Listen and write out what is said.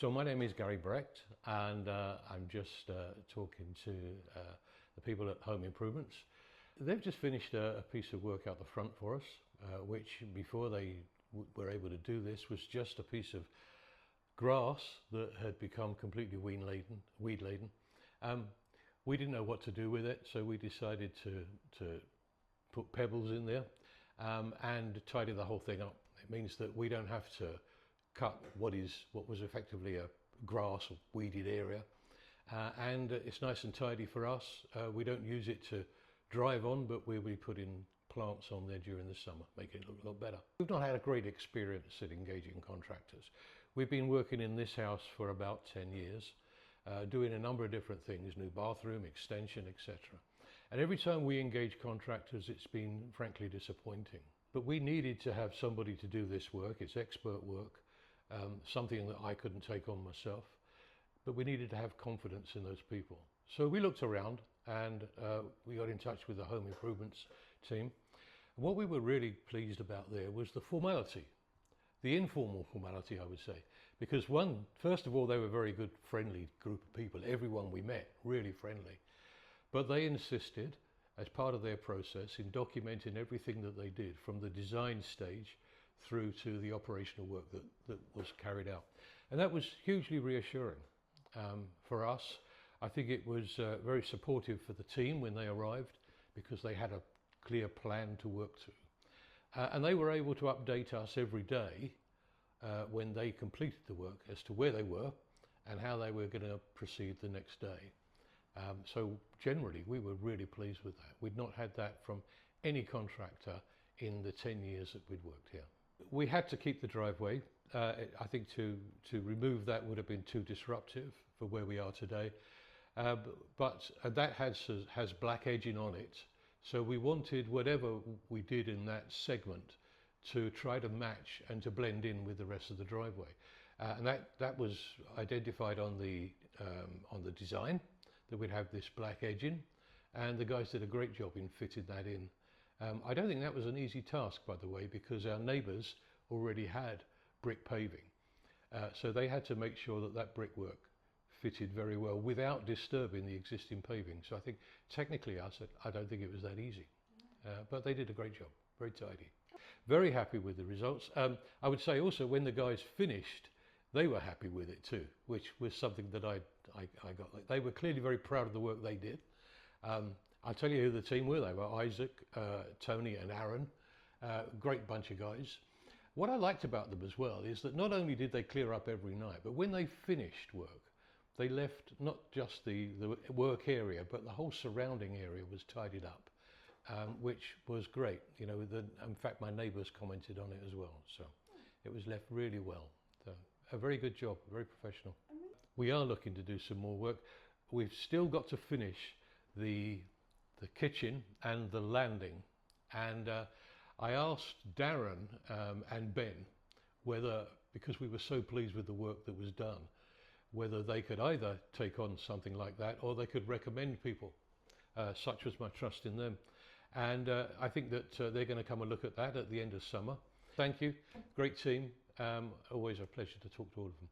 So my name is Gary Brecht, and I'm just talking to the people at Home Improvements. They've just finished a piece of work out the front for us, which before they were able to do this was just a piece of grass that had become completely weed-laden. We didn't know what to do with it, so we decided to put pebbles in there and tidy the whole thing up. It means that we don't have to cut what was effectively a grass or weeded area, and it's nice and tidy for us. We don't use it to drive on, but we'll be putting plants on there during the summer, making it look a lot better. We've not had a great experience at engaging contractors. We've been working in this house for about 10 years, doing a number of different things, new bathroom, extension, etc. And every time we engage contractors, it's been frankly disappointing. But we needed to have somebody to do this work. It's expert work, something that I couldn't take on myself, but we needed to have confidence in those people. So we looked around and we got in touch with the Home Improvements team. And what we were really pleased about there was the formality, the informal formality, I would say, because first of all, they were a very good, friendly group of people. Everyone we met, really friendly, but they insisted as part of their process in documenting everything that they did from the design stage through to the operational work that was carried out. And that was hugely reassuring for us. I think it was very supportive for the team when they arrived because they had a clear plan to work to. And they were able to update us every day when they completed the work as to where they were and how they were going to proceed the next day. So generally we were really pleased with that. We'd not had that from any contractor in the 10 years that we'd worked here. We had to keep the driveway. I think to remove that would have been too disruptive for where we are today. But that has black edging on it. So we wanted whatever we did in that segment to try to match and to blend in with the rest of the driveway. And that was identified on the design, that we'd have this black edging, and the guys did a great job in fitting that in. I don't think that was an easy task, by the way, because our neighbours already had brick paving. So they had to make sure that that brickwork fitted very well without disturbing the existing paving. So I think technically I don't think it was that easy. But they did a great job, very tidy. Very happy with the results. I would say also when the guys finished, they were happy with it too, which was something that I got. They were clearly very proud of the work they did. I'll tell you who the team were. They were Isaac, Tony and Aaron, great bunch of guys. What I liked about them as well is that not only did they clear up every night, but when they finished work, they left not just the work area, but the whole surrounding area was tidied up, which was great. You know, in fact, my neighbours commented on it as well. So it was left really well. So, a very good job, very professional. We are looking to do some more work. We've still got to finish the kitchen and the landing, and I asked Darren and Ben whether, because we were so pleased with the work that was done, whether they could either take on something like that or they could recommend people. Such was my trust in them, and I think that they're going to come and look at that at the end of summer. Thank you, great team, always a pleasure to talk to all of them.